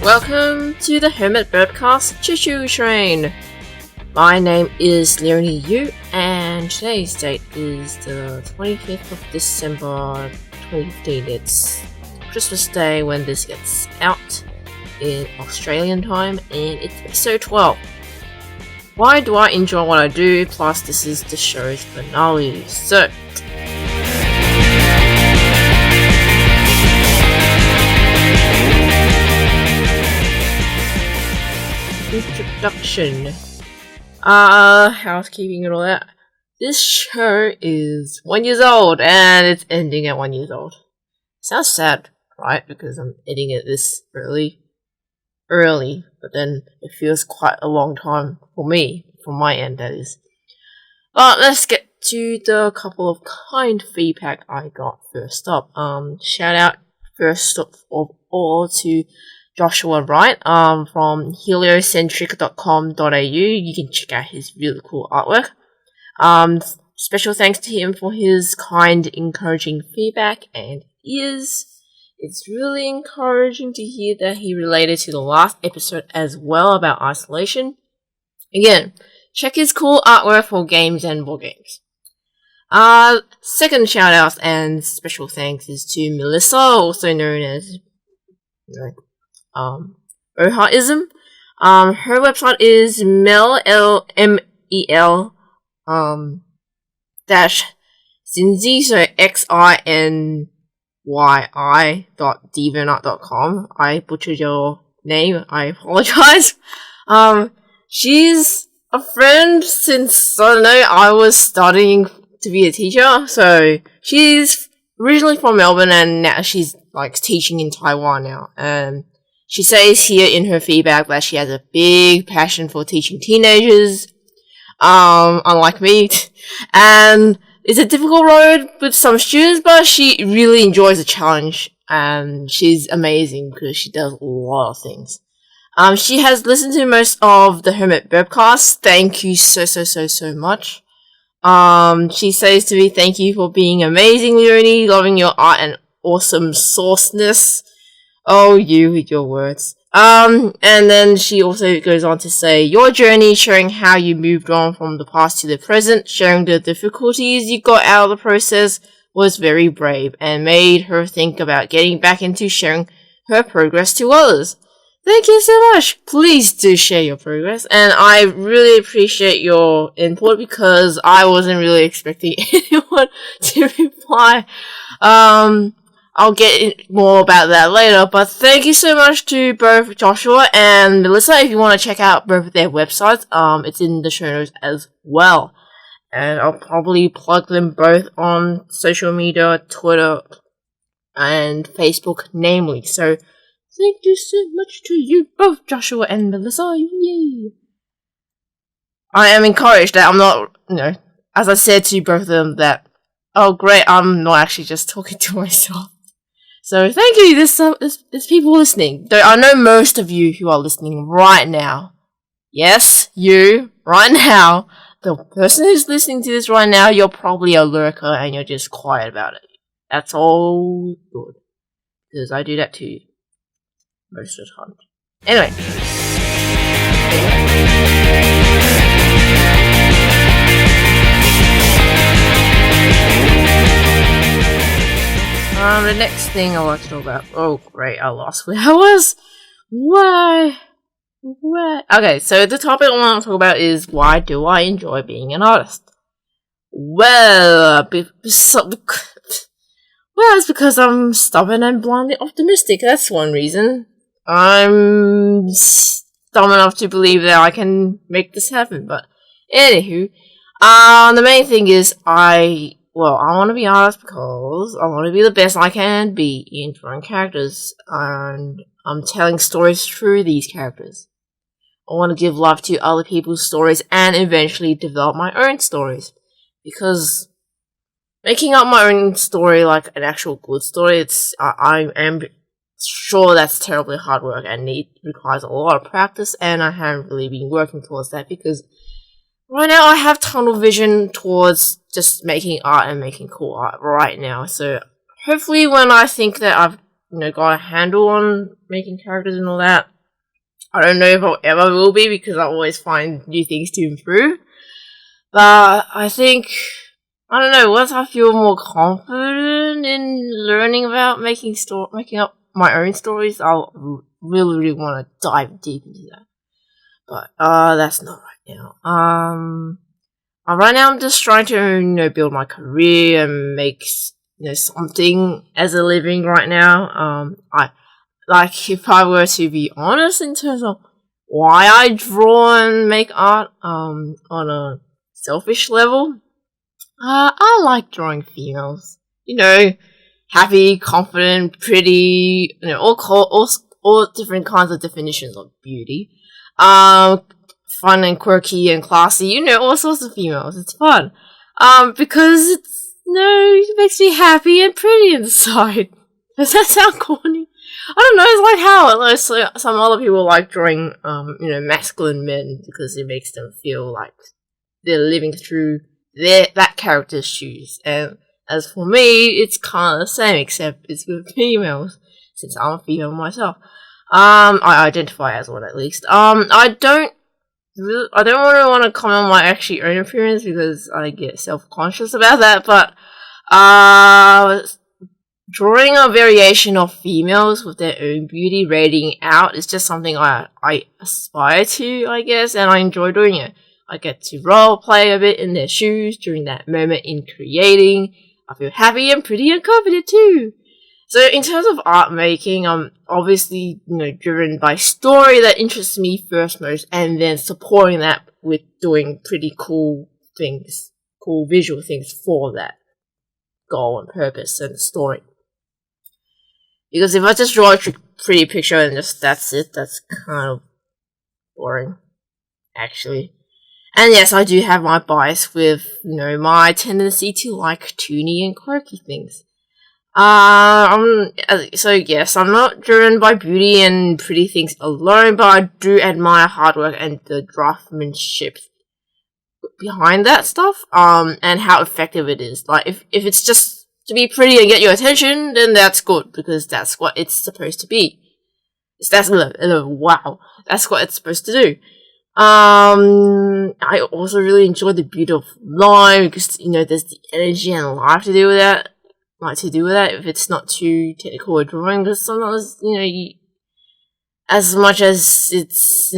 welcome to the HermitBurpcast Choo Choo Train. My name is Leonie and today's date is the 25th of December 2015. It's Christmas Day when this gets out in Australian time, and it's episode 12. Why do I enjoy what I do? Plus, this is the show's finale. So, introduction. Housekeeping and all that. This show is 1 year old and it's ending at 1 year old. Sounds sad, right? Because I'm editing it this early, but then it feels quite a long time for me, from my end that is. But let's get to the couple of kind feedback I got first up. Shout out first of all to Joshua Wright from heliocentric.com.au. You can check out his really cool artwork. Special thanks to him for his kind, encouraging feedback, and it's really encouraging to hear that he related to the last episode as well about isolation. Again, check his cool artwork for games and board games. Second shout out and special thanks is to Melissa, also known as Ohaism. Her website is mel dash Zinzi, so xinyi.deviantart.com. I butchered your name, I apologize. She's a friend since, I don't know, I was studying to be a teacher, so she's originally from Melbourne and now she's teaching in Taiwan now. She says here in her feedback that she has a big passion for teaching teenagers, unlike me, and it's a difficult road with some students, but she really enjoys the challenge, and she's amazing because she does a lot of things. She has listened to most of the HermitBurpcast. Thank you so much. She says to me, thank you for being amazing, Leonie, loving your art and awesome sauceness. Oh, you with your words. And then she also goes on to say, your journey, showing how you moved on from the past to the present, sharing the difficulties you got out of the process, was very brave and made her think about getting back into sharing her progress to others. Thank you so much. Please do share your progress, and I really appreciate your input because I wasn't really expecting anyone to reply. I'll get more about that later, but thank you so much to both Joshua and Melissa. If you want to check out both of their websites, it's in the show notes as well. And I'll probably plug them both on social media, Twitter, and Facebook, namely. So, thank you so much to you both, Joshua and Melissa. Yay! I am encouraged that I'm not, as I said to both of them, that, oh great, I'm not actually just talking to myself. So thank you, there's people listening. Though I know most of you who are listening right now. Yes, you, right now. The person who's listening to this right now, you're probably a lurker and you're just quiet about it. That's all good. Because I do that too. Most of the time. Anyway. The next thing I want to talk about. Oh, great, I lost where I was. Why? Okay, so the topic I want to talk about is why do I enjoy being an artist? Well, it's because I'm stubborn and blindly optimistic. That's one reason. I'm dumb enough to believe that I can make this happen. But anywho, the main thing is I want to be an artist because I want to be the best I can be in drawing characters, and I'm telling stories through these characters. I want to give life to other people's stories and eventually develop my own stories, because making up my own story, like an actual good story, I am sure that's terribly hard work and it requires a lot of practice, and I haven't really been working towards that because right now I have tunnel vision towards just making art and making cool art right now. So hopefully when I think that I've got a handle on making characters and all that, I don't know if I ever will be because I always find new things to improve. But I think, I don't know, once I feel more confident in learning about making up my own stories, I'll really want to dive deep into that. But that's not right now. Right now I'm just trying to build my career and make something as a living right now. I like, if I were to be honest in terms of why I draw and make art on a selfish level, I like drawing females. Happy, confident, pretty, all different kinds of definitions of beauty. Fun and quirky and classy, all sorts of females. It's fun. Because it makes me happy and pretty inside. Does that sound corny? I don't know, it's like how some other people like drawing, masculine men because it makes them feel like they're living through that character's shoes. And as for me, it's kind of the same, except it's with females, since I'm a female myself. I identify as one at least. I don't want to comment on my actually own appearance because I get self-conscious about that, but drawing a variation of females with their own beauty radiating out is just something I aspire to, I guess, and I enjoy doing it. I get to role play a bit in their shoes during that moment in creating. I feel happy and pretty and confident too. So in terms of art making, I'm obviously, driven by story that interests me first most, and then supporting that with doing pretty cool things, cool visual things for that goal and purpose and story. Because if I just draw a pretty picture and that's it, that's kind of boring, actually. And yes, I do have my bias with, my tendency to like toony and quirky things. So yes, I'm not driven by beauty and pretty things alone, but I do admire hard work and the draftsmanship behind that stuff, and how effective it is. Like, if it's just to be pretty and get your attention, then that's good, because that's what it's supposed to be. That's what it's supposed to do. I also really enjoy the beauty of line, because, there's the energy and life to do with that. If it's not too technical a drawing, because sometimes, as much as it's,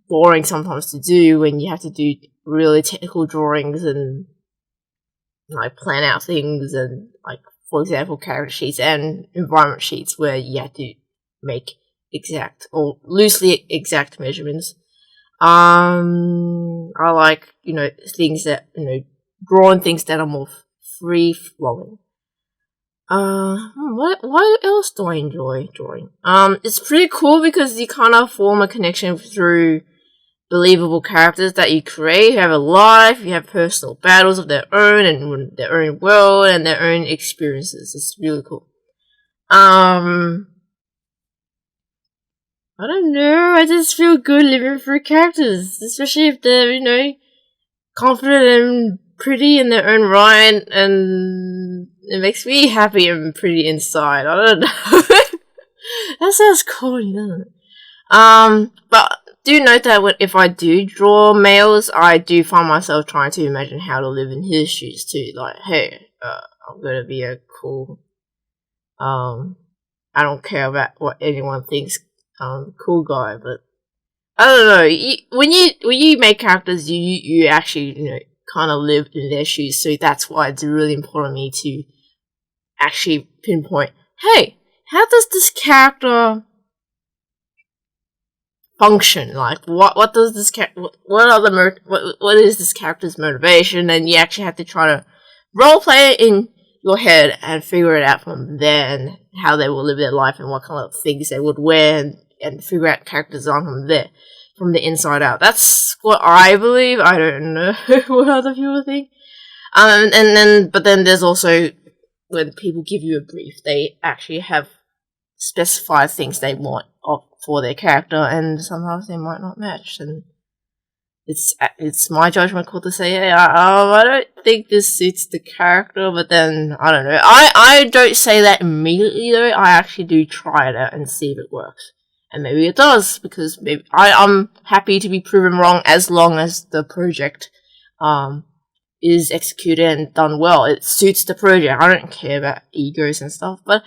boring sometimes to do when you have to do really technical drawings and, plan out things and, for example, character sheets and environment sheets where you have to make exact or loosely exact measurements. I like, things that, drawing things that are more free-flowing. What else do I enjoy drawing? It's pretty cool because you kind of form a connection through believable characters that you create, who have a life, you have personal battles of their own and their own world and their own experiences. It's really cool. I don't know, I just feel good living through characters, especially if they're, confident and pretty in their own right, and it makes me happy and pretty inside. I don't know. That sounds corny, doesn't it? But do note that if I do draw males, I do find myself trying to imagine how to live in his shoes too. Like, hey, I'm gonna be a cool, I don't care about what anyone thinks, cool guy, but I don't know. When you make characters, you actually, kind of live in their shoes, so that's why it's really important to me to actually pinpoint, hey, how does this character function? Like, what does this what is this character's motivation? And you actually have to try to role play it in your head and figure it out from there, and how they will live their life and what kind of things they would wear, and figure out character design from there, from the inside out. That's what I believe. I don't know what other people think. But then there's also when people give you a brief, they actually have specified things they want for their character, and sometimes they might not match. And it's my judgment call to say, hey, I don't think this suits the character, but then I don't know. I don't say that immediately though. I actually do try it out and see if it works. And maybe it does, because maybe I'm happy to be proven wrong as long as the project is executed and done well. It suits the project. I don't care about egos and stuff, but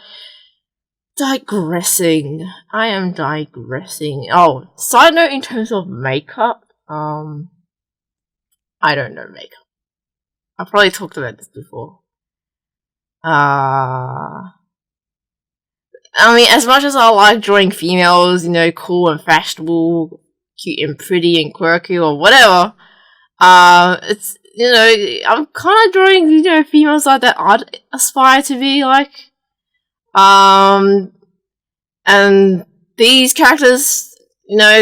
digressing. I am digressing. Oh, side note in terms of makeup, I don't know makeup. I probably talked about this before. I mean, as much as I like drawing females, cool and fashionable, cute and pretty and quirky or whatever, it's, I'm kind of drawing, females like that I'd aspire to be like. And these characters,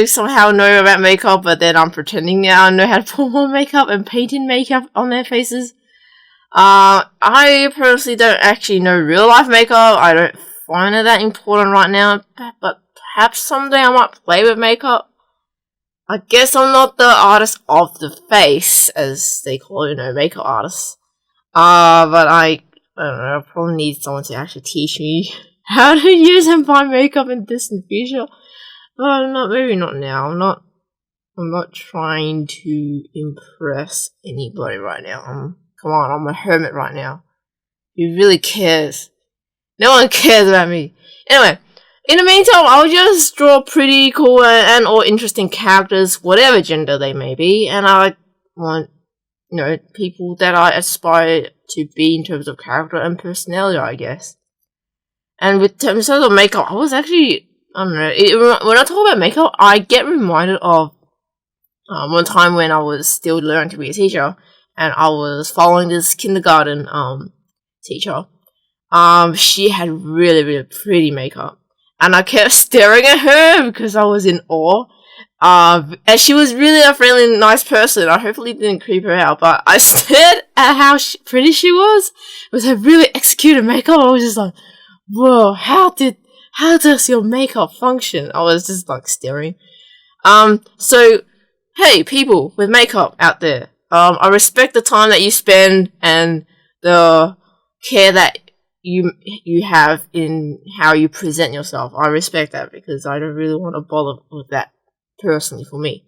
somehow know about makeup, but then I'm pretending now I know how to put on makeup and painting makeup on their faces. I personally don't actually know real life makeup. I don't find it that important right now, but perhaps someday I might play with makeup. I guess I'm not the artist of the face, as they call it, makeup artists. But I don't know, I probably need someone to actually teach me how to use and buy makeup in distant future. But maybe not now. I'm not trying to impress anybody right now. Come on, I'm a hermit right now. Who really cares? No one cares about me. Anyway, in the meantime, I'll just draw pretty cool and or interesting characters, whatever gender they may be, and I want, people that I aspire to be in terms of character and personality, I guess. And with terms of makeup, I was actually, I don't know, when I talk about makeup, I get reminded of one time when I was still learning to be a teacher, and I was following this kindergarten teacher. She had really, really pretty makeup, and I kept staring at her because I was in awe. And she was really a friendly, nice person. I hopefully didn't creep her out, but I stared at how pretty she was with her really executed makeup. I was just like, whoa, how does your makeup function? I was just like staring. So, hey, people with makeup out there, I respect the time that you spend and the care that you have in how you present yourself. I respect that because I don't really want to bother with that personally for me.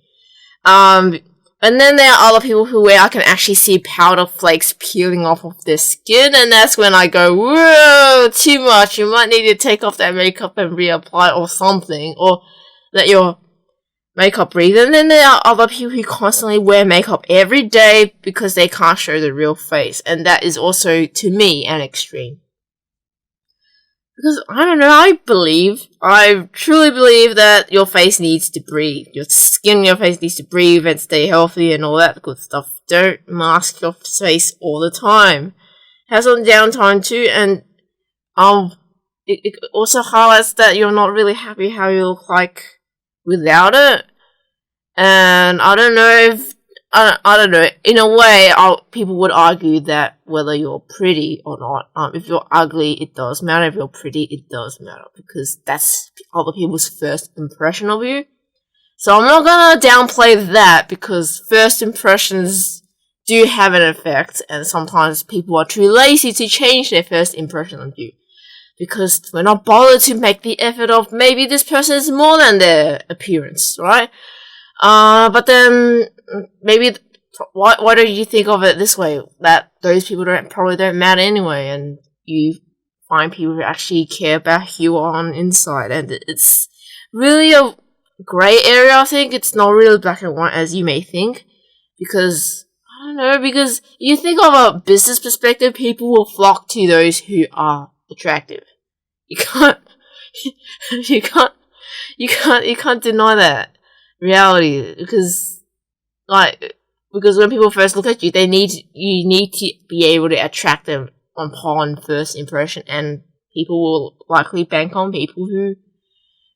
And then there are other people where I can actually see powder flakes peeling off of their skin, and that's when I go, whoa, too much. You might need to take off that makeup and reapply or something, or let your makeup breathe. And then there are other people who constantly wear makeup every day because they can't show the real face, and that is also, to me, an extreme. Because, I don't know, I truly believe that your face needs to breathe. Your skin in your face needs to breathe and stay healthy and all that good stuff. Don't mask your face all the time. Have some downtime too, and it also highlights that you're not really happy how you look like without it. And I don't know, in a way, people would argue that whether you're pretty or not, if you're ugly, it does matter. If you're pretty, it does matter, because that's other people's first impression of you. So I'm not gonna downplay that, because first impressions do have an effect, and sometimes people are too lazy to change their first impression of you, because we're not bothered to make the effort of maybe this person is more than their appearance, right? But then maybe why don't you think of it this way, that those people probably don't matter anyway, and you find people who actually care about who you are on inside, and it's really a grey area. I think it's not really black and white as you may think, because I don't know, because you think of a business perspective, people will flock to those who are attractive. You can't deny that reality, because when people first look at you, you need to be able to attract them upon first impression, and people will likely bank on people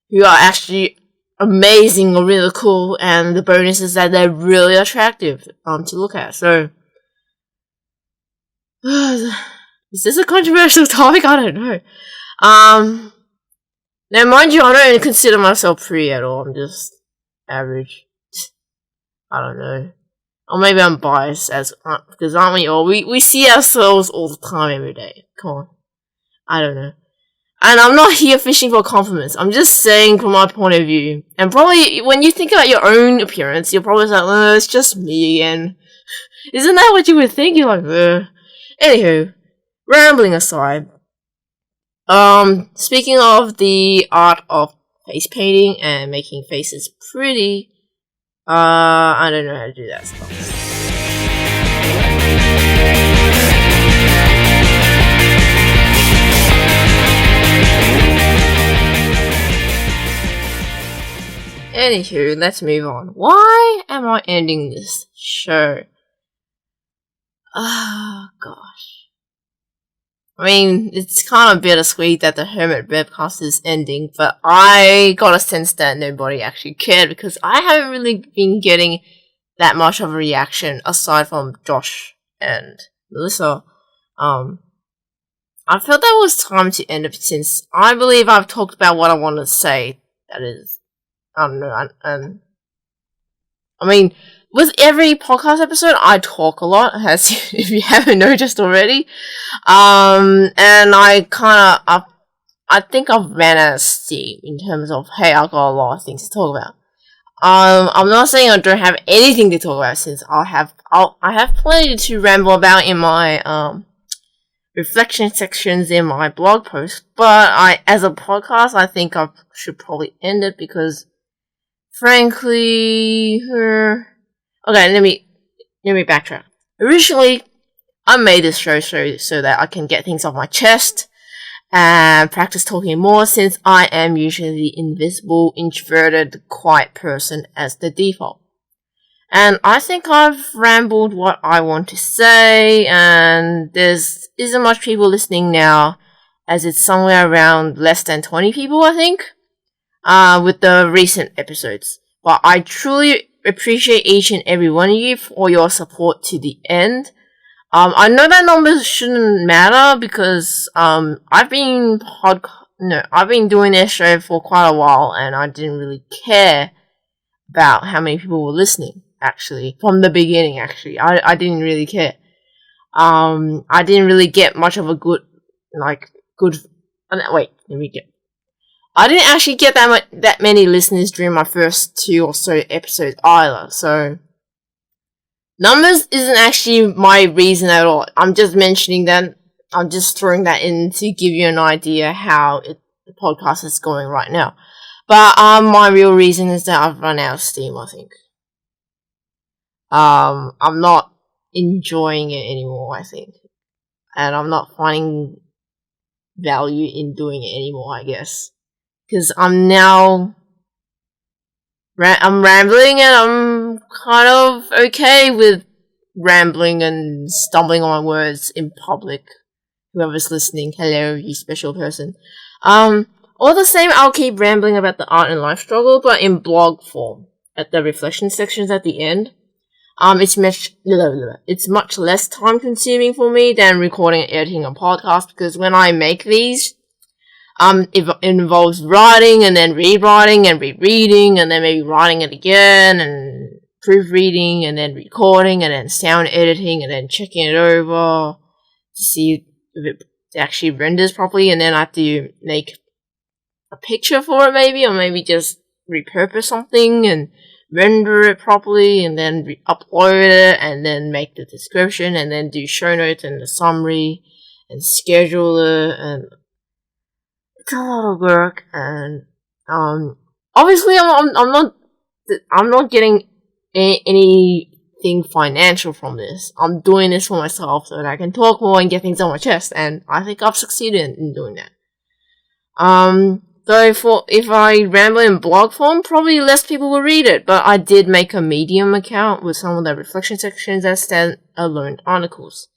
who are actually amazing or really cool, and the bonus is that they're really attractive to look at. So is this a controversial topic? I don't know. Now mind you, I don't consider myself pretty at all. I'm just average. I don't know. Or maybe I'm biased, because aren't we all? We see ourselves all the time, every day. Come on. I don't know. And I'm not here fishing for compliments. I'm just saying from my point of view. And probably when you think about your own appearance, you're probably like, it's just me again. Isn't that what you would think? You're like, Anywho, rambling aside. Speaking of the art of face painting and making faces pretty, I don't know how to do that stuff. Anywho, let's move on. Why am I ending this show? Oh, gosh. I mean, it's kind of bittersweet that the HermitBurpcast is ending, but I got a sense that nobody actually cared because I haven't really been getting that much of a reaction aside from Josh and Melissa. I felt that was time to end it since I believe I've talked about what I want to say. That is, I don't know, I mean, with every podcast episode, I talk a lot, as if you haven't noticed already. And I think I've ran out of steam in terms of, hey, I've got a lot of things to talk about. I'm not saying I don't have anything to talk about since I have plenty to ramble about in my, reflection sections in my blog post, but as a podcast, I think I should probably end it because, frankly, okay, let me backtrack. Originally, I made this show so that I can get things off my chest and practice talking more since I am usually the invisible, introverted, quiet person as the default. And I think I've rambled what I want to say, and there's isn't much people listening now, as it's somewhere around less than 20 people, I think, with the recent episodes. But I truly appreciate each and every one of you for your support to the end. I know that numbers shouldn't matter because I've been doing this show for quite a while, and I didn't really care about how many people were listening. Actually, from the beginning, I didn't really care. I didn't really get much of a I didn't actually get that many listeners during my first 2 or so episodes either. So numbers isn't actually my reason at all. I'm just mentioning that. I'm just throwing that in to give you an idea how the podcast is going right now. But my real reason is that I've run out of steam, I think. I'm not enjoying it anymore, I think. And I'm not finding value in doing it anymore, I guess. Because I'm now I'm rambling and I'm kind of okay with rambling and stumbling on my words in public. Whoever's listening, hello, you special person. All the same, I'll keep rambling about the art and life struggle, but in blog form, at the reflection sections at the end. It's much less time consuming for me than recording and editing a podcast because when I make these, it involves writing and then rewriting and rereading and then maybe writing it again and proofreading and then recording and then sound editing and then checking it over to see if it actually renders properly, and then I have to make a picture for it maybe, or maybe just repurpose something and render it properly and then upload it and then make the description and then do show notes and the summary and schedule it, and it's a lot of work. And obviously I'm not getting anything financial from this. I'm doing this for myself so that I can talk more and get things on my chest, and I think I've succeeded in doing that. So if I ramble in blog form, probably less people will read it, but I did make a Medium account with some of the reflection sections as stand-alone articles.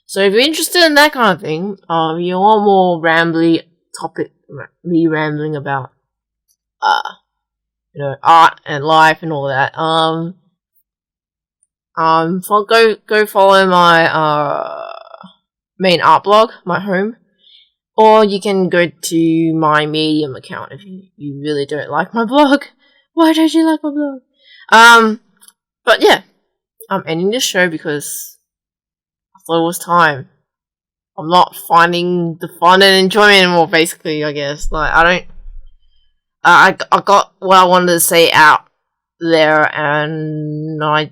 So if you're interested in that kind of thing, you want more rambly topic, me rambling about, art and life and all that, go follow my, main art blog, my home. Or you can go to my Medium account if you really don't like my blog. Why don't you like my blog? But yeah, I'm ending this show because I thought it was time. I'm not finding the fun and enjoyment anymore, basically, I guess. Like, I got what I wanted to say out there, and I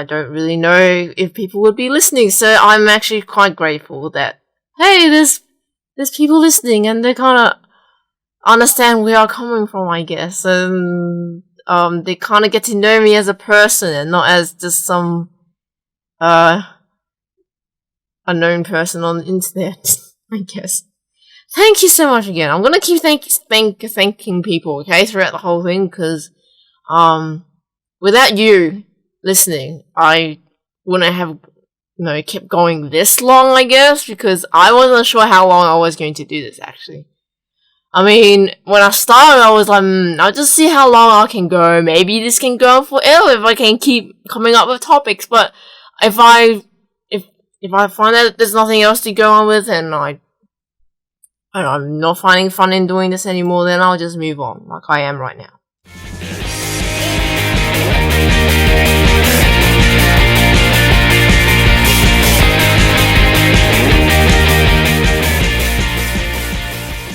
don't really know if people would be listening, so I'm actually quite grateful that, hey, there's people listening, and they kind of understand where I'm coming from, I guess, and they kind of get to know me as a person, and not as just some unknown person on the internet, I guess. Thank you so much again. I'm gonna keep thanking people, okay, throughout the whole thing, because without you listening, I wouldn't have kept going this long, I guess, because I wasn't sure how long I was going to do this, actually. I mean, when I started, I was like, I'll just see how long I can go. Maybe this can go on forever if I can keep coming up with topics. But if I find that there's nothing else to go on with, and I'm not finding fun in doing this anymore, then I'll just move on, like I am right now.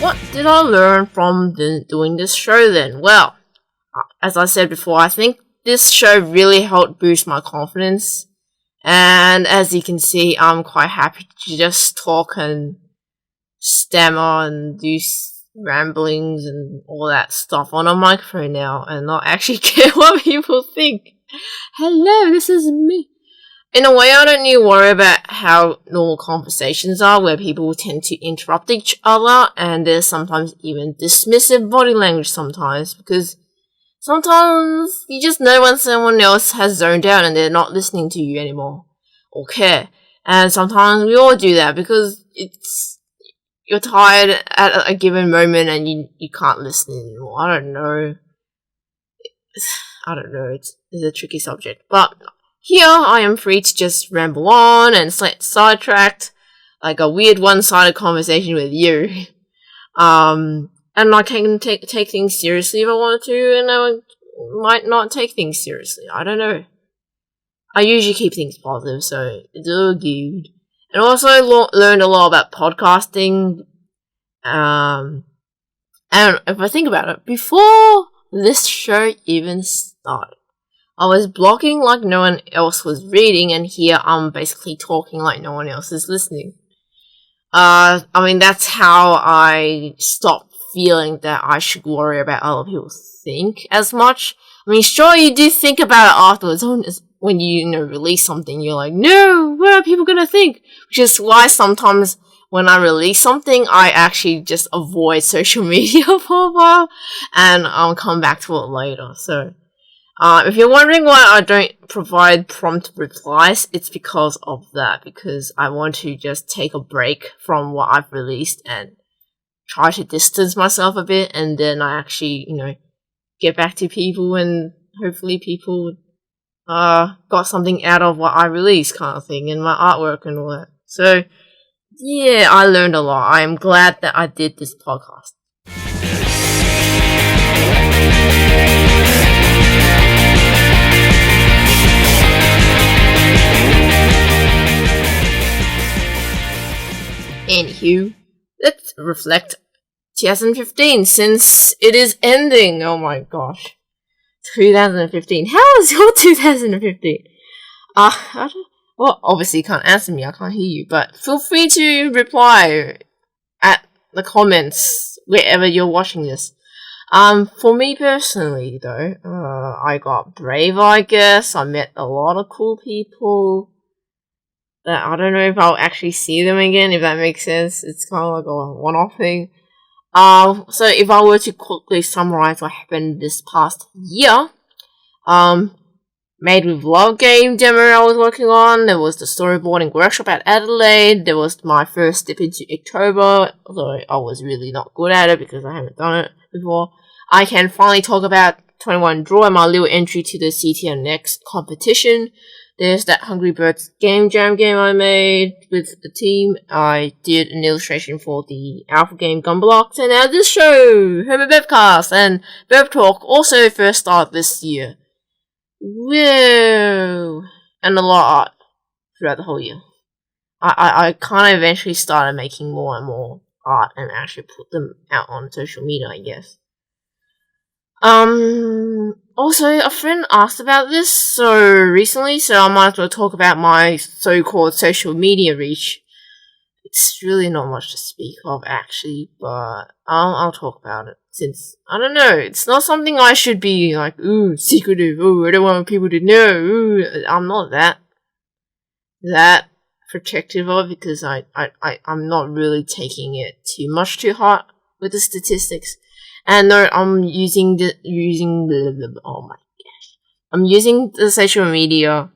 What did I learn from doing this show then? Well, as I said before, I think this show really helped boost my confidence. And as you can see, I'm quite happy to just talk and stammer and do ramblings and all that stuff on a microphone now and not actually care what people think. Hello, this is me. In a way, I don't need to worry about how normal conversations are, where people tend to interrupt each other, and there's sometimes even dismissive body language sometimes, because sometimes you just know when someone else has zoned out and they're not listening to you anymore, or care. And sometimes we all do that, because you're tired at a given moment and you can't listen anymore. I don't know. It's a tricky subject, but here I am free to just ramble on and get sidetracked, like a weird one-sided conversation with you. And I can take things seriously if I wanted to, and I might not take things seriously. I don't know. I usually keep things positive, so it's all good. And also learned a lot about podcasting. And if I think about it, before this show even started, I was blogging like no one else was reading, and here I'm basically talking like no one else is listening. I mean, that's how I stopped feeling that I should worry about other people think as much. I mean, sure, you do think about it afterwards. When you release something, you're like, no, what are people gonna think? Which is why sometimes when I release something, I actually just avoid social media for a while, and I'll come back to it later. So, if you're wondering why I don't provide prompt replies, it's because of that, because I want to just take a break from what I've released and try to distance myself a bit, and then I actually, get back to people, and hopefully people got something out of what I released, kind of thing, and my artwork and all that. So, yeah, I learned a lot. I am glad that I did this podcast. Anywho, let's reflect 2015, since it is ending. Oh my gosh. 2015. How was your 2015? Well, obviously you can't answer me, I can't hear you, but feel free to reply at the comments wherever you're watching this. For me personally though, I got braver, I guess. I met a lot of cool people that I don't know if I'll actually see them again, if that makes sense. It's kind of like a one-off thing. So if I were to quickly summarize what happened this past year, Made with Love game demo I was working on, there was the storyboarding workshop at Adelaide, there was my first dip into October, although I was really not good at it because I haven't done it before. I can finally talk about 21 Draw and my little entry to the CTM Next competition. There's that Hungry Birds game jam game I made with the team. I did an illustration for the Alpha game Gunblocks, and now this show, HermitBurpcast and Burp Talk, also first started this year. Whoa! And a lot of art throughout the whole year. I kind of eventually started making more and more art and actually put them out on social media, I guess. Also, a friend asked about this so recently, so I might as well talk about my so-called social media reach. It's really not much to speak of, actually, but I'll talk about it, since, I don't know, it's not something I should be like, ooh, secretive, ooh, I don't want people to know, ooh, I'm not that protective of it, because I'm not really taking it too much too heart with the statistics. And no, I'm using the social media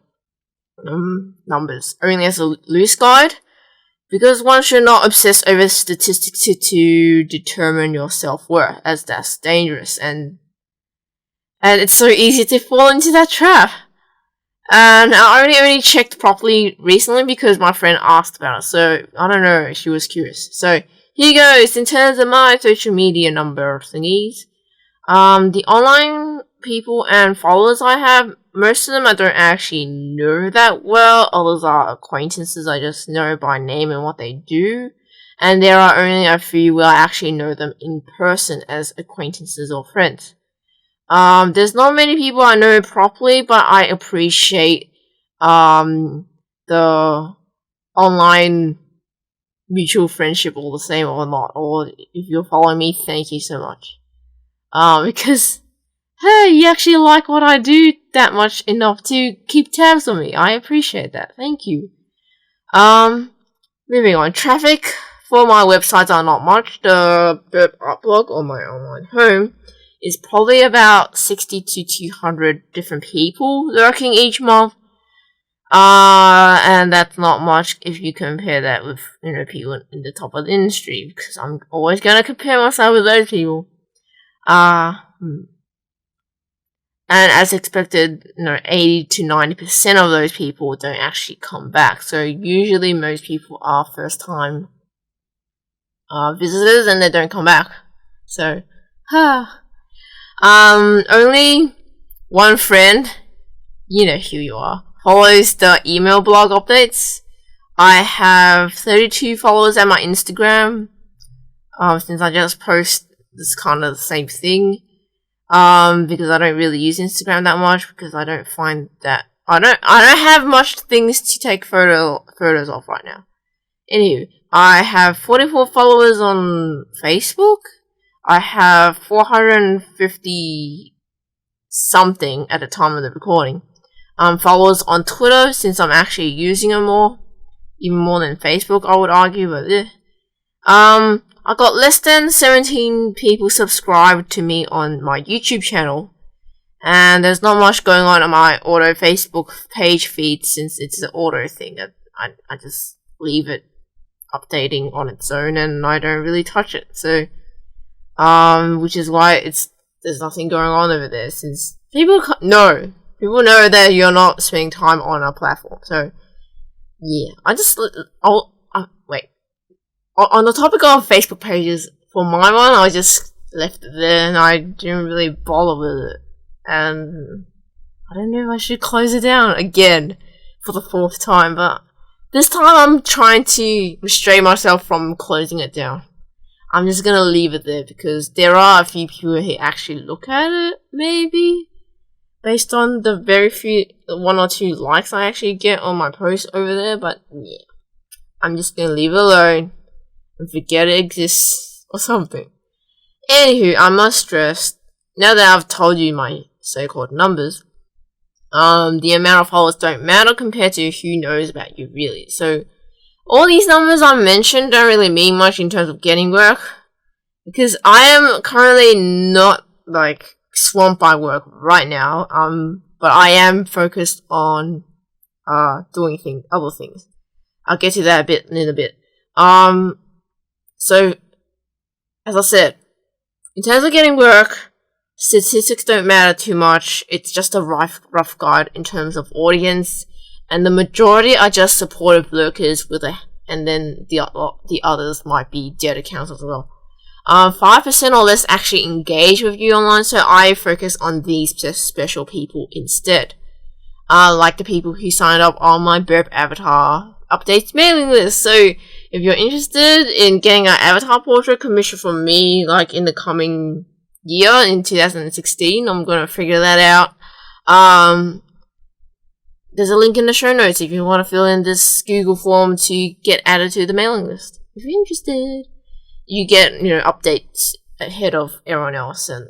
numbers only as a loose guide, because one should not obsess over statistics to determine your self-worth, as that's dangerous, and it's so easy to fall into that trap. And I only checked properly recently because my friend asked about it, so I don't know, she was curious. So here goes, in terms of my social media number thingies. The online people and followers I have, most of them I don't actually know that well. Others are acquaintances I just know by name and what they do. And there are only a few where I actually know them in person as acquaintances or friends. There's not many people I know properly, but I appreciate the online mutual friendship all the same or not. Or if you're following me, thank you so much. Because, hey, you actually like what I do that much enough to keep tabs on me. I appreciate that. Thank you. Moving on. Traffic for my websites are not much. The Burp Art blog, or my online home, is probably about 60 to 200 different people lurking each month. And that's not much if you compare that with, people in the top of the industry, because I'm always gonna compare myself with those people. And as expected, 80 to 90% of those people don't actually come back. So usually most people are first time visitors and they don't come back. So, only one friend, you know who you are, follows the email blog updates. I have 32 followers at my Instagram, since I just post this kind of the same thing, because I don't really use Instagram that much, because I don't find that, I don't have much things to take photos of right now. Anywho, I have 44 followers on Facebook. I have 450 something at the time of the recording. Followers on Twitter, since I'm actually using them more, even more than Facebook, I would argue, but I got less than 17 people subscribed to me on my YouTube channel, and there's not much going on my auto Facebook page feed, since it's the auto thing. I just leave it updating on its own, and I don't really touch it. So, which is why there's nothing going on over there, since people know that you're not spending time on a platform. So, yeah, wait. On the topic of Facebook pages, for my one, I just left it there and I didn't really bother with it. And I don't know if I should close it down again for the 4th time, but this time I'm trying to restrain myself from closing it down. I'm just gonna leave it there because there are a few people who actually look at it, maybe, based on the very few, 1 or 2 likes I actually get on my post over there, but yeah. I'm just gonna leave it alone and forget it exists or something. Anywho, I must stress, now that I've told you my so-called numbers, the amount of followers don't matter compared to who knows about you really. So, all these numbers I mentioned don't really mean much in terms of getting work, because I am currently not, swamped by work right now, but I am focused on, doing other things. I'll get to that in a bit. So, as I said, in terms of getting work, statistics don't matter too much. It's just a rough guide in terms of audience, and the majority are just supportive lurkers and then the others might be dead accounts as well. 5% or less actually engage with you online, so I focus on these special people instead. Like the people who signed up on my Burp avatar, updates mailing list. So if you're interested in getting an avatar portrait commissioned from me, like in the coming year in 2016, I'm gonna figure that out. There's a link in the show notes if you want to fill in this Google form to get added to the mailing list. If you're interested, you get updates ahead of everyone else, and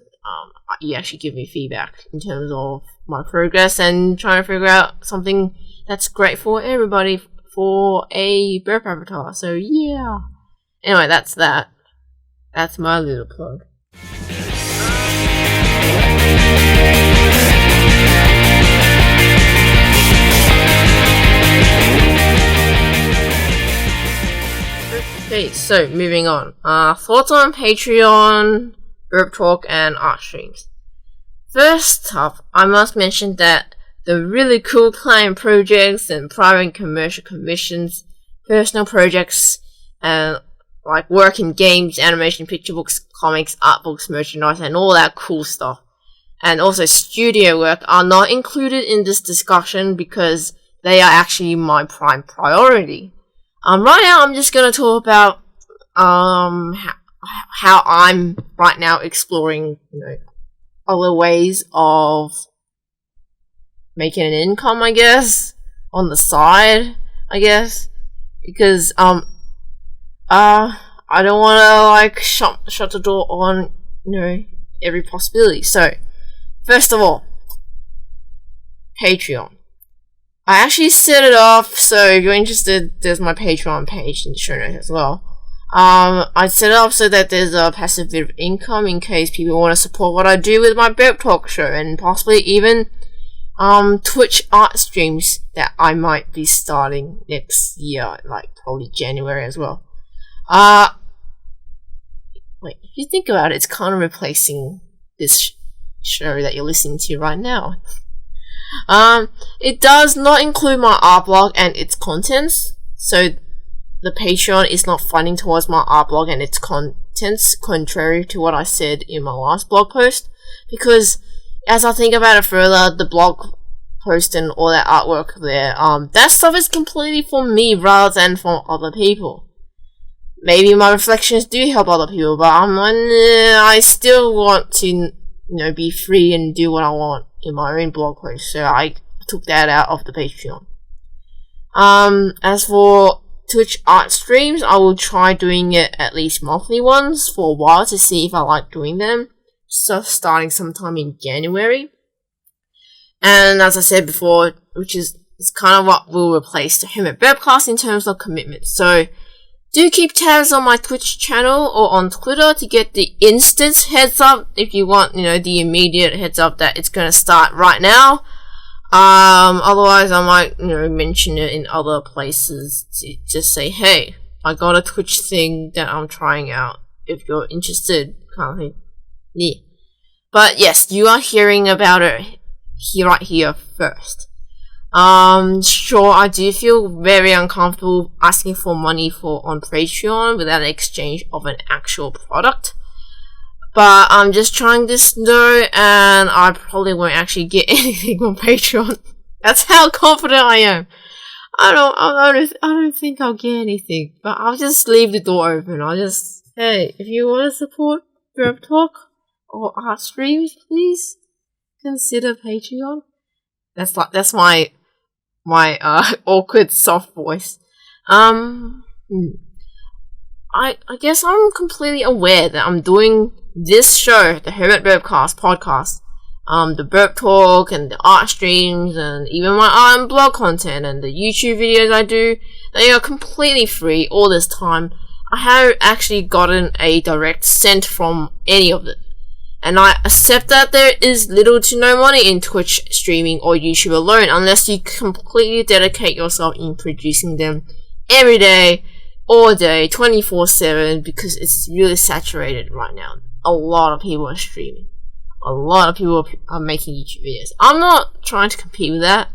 you actually give me feedback in terms of my progress and trying to figure out something that's great for everybody for a burp avatar. So yeah. Anyway, that's that. That's my little plug. Okay, so moving on. Thoughts on Patreon, Burp Talk, and art streams. First up, I must mention that the really cool client projects and private and commercial commissions, personal projects, and like work in games, animation, picture books, comics, art books, merchandise, and all that cool stuff, and also studio work are not included in this discussion because they are actually my prime priority. Right now I'm just gonna talk about how I'm right now exploring other ways of making an income, I guess, on the side, I guess, because I don't want to shut the door on every possibility. So first of all, Patreon. I actually set it off, so if you're interested, there's my Patreon page in the show notes as well. I set it up so that there's a passive bit of income in case people want to support what I do with my Burp Talk show, and possibly even Twitch art streams that I might be starting next year, like probably January as well. Wait, if you think about it, it's kind of replacing this show that you're listening to right now. It does not include my art blog and its contents, so the Patreon is not funding towards my art blog and its contents, contrary to what I said in my last blog post, because as I think about it further, the blog post and all that artwork there, that stuff is completely for me rather than for other people. Maybe my reflections do help other people, but I still want to be free and do what I want in my own blog post, so I took that out of the Patreon. As for Twitch art streams, I will try doing it at least monthly ones for a while to see if I like doing them, so starting sometime in January. And as I said before, it's kind of what will replace the HermitBurpcast in terms of commitment. So do keep tabs on my Twitch channel or on Twitter to get the instant heads up if you want, the immediate heads up that it's going to start right now. Otherwise I might, mention it in other places to just say, hey, I got a Twitch thing that I'm trying out, if you're interested, kind of thing. Yeah. But yes, you are hearing about it right here first. Sure, I do feel very uncomfortable asking for money on Patreon without an exchange of an actual product. But I'm just trying this though, and I probably won't actually get anything on Patreon. That's how confident I am. I don't think I'll get anything, but I'll just leave the door open. Hey, if you want to support Burp Talk or art streams, please consider Patreon. That's my awkward soft voice. I guess I'm completely aware that I'm doing this show, the HermitBurpcast podcast, the Burp Talk and the art streams and even my art and blog content and the YouTube videos I do, they are completely free all this time. I haven't actually gotten a direct cent from any of it. And I accept that there is little to no money in Twitch streaming or YouTube alone unless you completely dedicate yourself in producing them every day, all day, 24/7, because it's really saturated right now. A lot of people are streaming. A lot of people are making YouTube videos. I'm not trying to compete with that.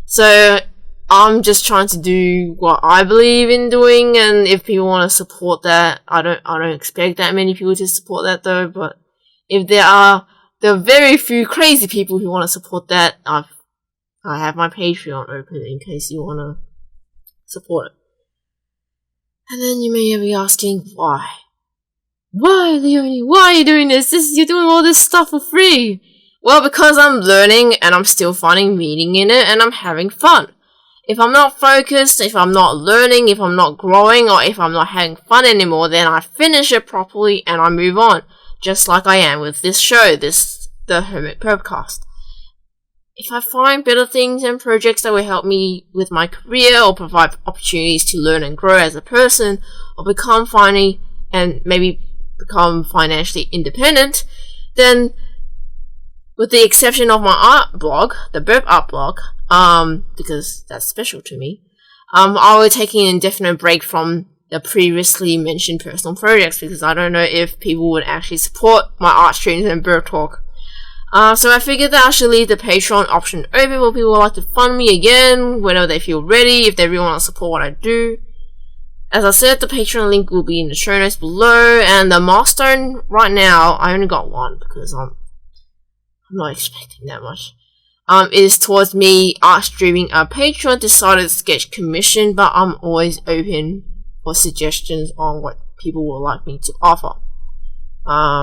So I'm just trying to do what I believe in doing, and if people want to support that, I don't expect that many people to support that though, but if there are very few crazy people who want to support that, I have my Patreon open in case you want to support it. And then you may be asking, why? Why, Leonie? Why are you doing this? You're doing all this stuff for free. Well, because I'm learning and I'm still finding meaning in it and I'm having fun. If I'm not focused, if I'm not learning, if I'm not growing, or if I'm not having fun anymore, then I finish it properly and I move on. Just like I am with this show, the HermitBurpcast. If I find better things and projects that will help me with my career or provide opportunities to learn and grow as a person, or become financially independent, then with the exception of my art blog, the Burp Art blog, because that's special to me, I will take an indefinite break from the previously mentioned personal projects because I don't know if people would actually support my art streams and Burp Talk. So I figured that I should leave the Patreon option open for people who like to fund me again whenever they feel ready, if they really want to support what I do. As I said, the Patreon link will be in the show notes below, and the milestone right now, I only got one because I'm not expecting that much, is towards me art streaming a Patreon decided sketch commission, but I'm always open for suggestions on what people would like me to offer. I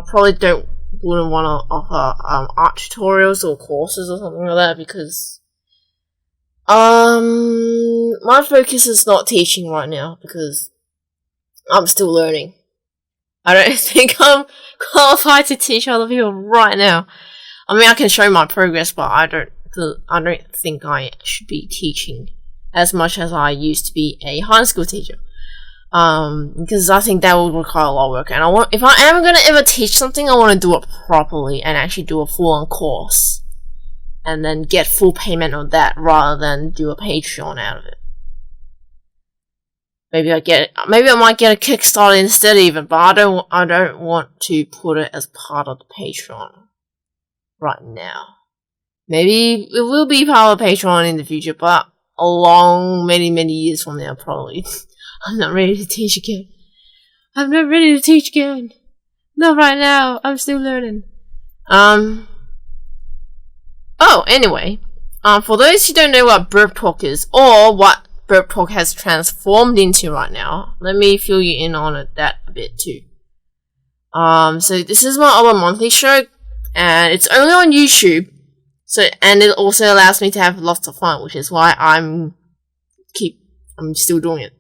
probably wouldn't want to offer art tutorials or courses or something like that because my focus is not teaching right now because I'm still learning. I don't think I'm qualified to teach other people right now. I mean, I can show my progress, but I don't think I should be teaching as much as I used to be a high school teacher. Because I think that would require a lot of work, and if I am gonna ever teach something, I want to do it properly and actually do a full-on course, and then get full payment on that rather than do a Patreon out of it. Maybe I might get a Kickstarter instead even, but I don't want to put it as part of the Patreon right now. Maybe it will be part of the Patreon in the future, but many years from now probably. I'm not ready to teach again. Not right now. I'm still learning. Anyway. For those who don't know what Burp Talk is, or what Burp Talk has transformed into right now, let me fill you in on that a bit too. So this is my other monthly show, and it's only on YouTube. And it also allows me to have lots of fun, which is why I'm still doing it.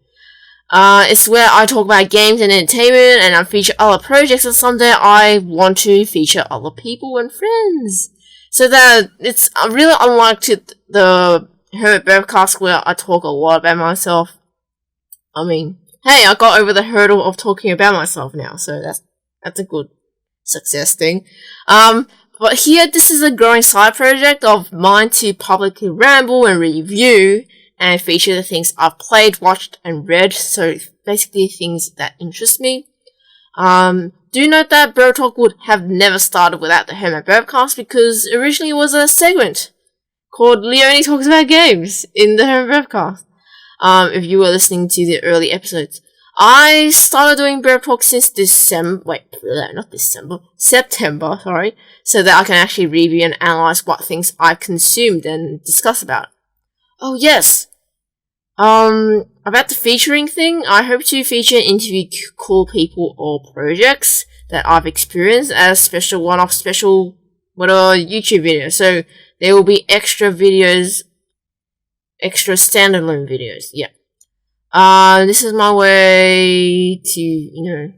It's where I talk about games and entertainment, and I feature other projects, and someday I want to feature other people and friends. So that it's really unlike to the HermitBurpcast where I talk a lot about myself. I mean, hey, I got over the hurdle of talking about myself now, so that's a good success thing. But here, this is a growing side project of mine to publicly ramble and review and feature the things I've played, watched, and read, so basically things that interest me. Do note that Burp Talk would have never started without the HermitBurpcast because originally it was a segment called Leonie Talks About Games in the HermitBurpcast. If you were listening to the early episodes. I started doing Burp Talk since September, so that I can actually review and analyze what things I've consumed and discuss about. Oh yes, about the featuring thing, I hope to feature and interview cool people or projects that I've experienced as special YouTube videos. So there will be extra standalone videos, yeah. This is my way to,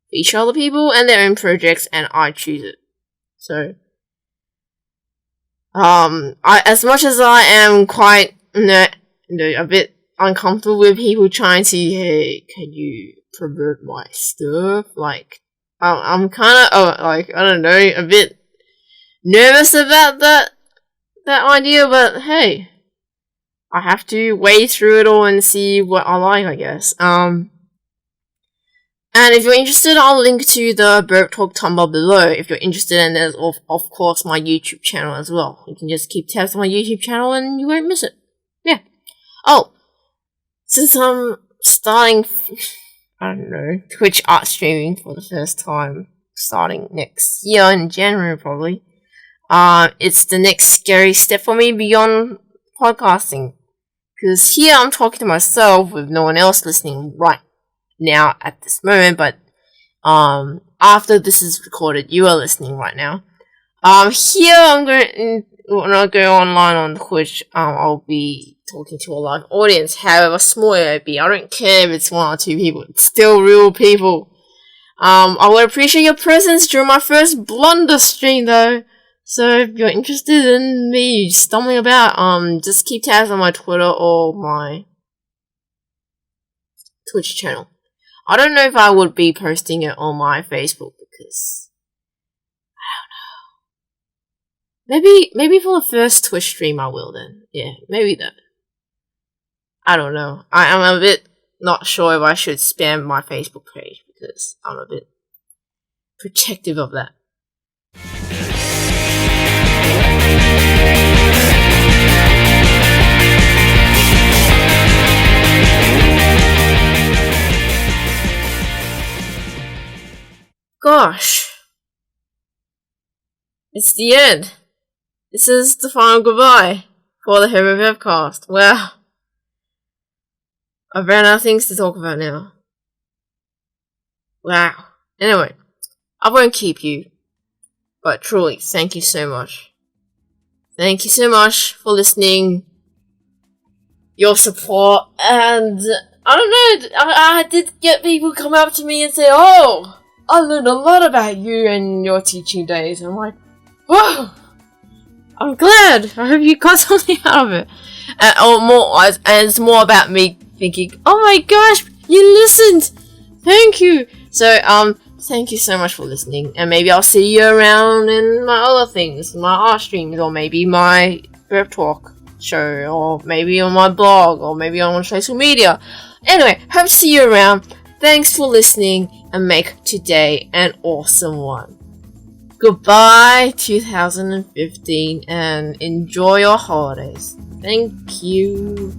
feature other people and their own projects, and I choose it. So, as much as I am quite, a bit uncomfortable with people trying to, hey, can you promote my stuff? Like, I'm kind of, I don't know, a bit nervous about that idea, but hey, I have to wade through it all and see what I like, I guess. And if you're interested, I'll link to the Burp Talk Tumblr below if you're interested, and there's of course my YouTube channel as well. You can just keep tabs on my YouTube channel and you won't miss it. Yeah. Oh, since I'm starting, Twitch art streaming for the first time, starting next year in January probably, it's the next scary step for me beyond podcasting. Because here I'm talking to myself with no one else listening right now at this moment, but after this is recorded, you are listening right now. Here I'm going, when I go online on Twitch, I'll be talking to a live audience, however small it may be. I don't care if it's 1 or 2 people, it's still real people. I would appreciate your presence during my first blunder stream though. So if you're interested in me stumbling about, just keep tabs on my Twitter or my Twitch channel. I don't know if I would be posting it on my Facebook because I don't know. Maybe for the first Twitch stream I will then. Yeah, maybe that. I don't know. I'm a bit not sure if I should spam my Facebook page because I'm a bit protective of that. Gosh. It's the end. This is the final goodbye for the HermitBurpcast. Wow. I've ran out of things to talk about now. Wow. Anyway, I won't keep you. But truly, thank you so much. Thank you so much for listening. Your support. And I don't know, I did get people come up to me and say, "Oh, I learned a lot about you and your teaching days." I'm like, whoa, I'm glad. I hope you got something out of it. And it's more about me thinking, oh my gosh, you listened. Thank you. So, thank you so much for listening. And maybe I'll see you around in my other things, my art streams, or maybe my Burp Talk show, or maybe on my blog, or maybe on social media. Anyway, hope to see you around. Thanks for listening, and make today an awesome one. Goodbye 2015, and enjoy your holidays. Thank you.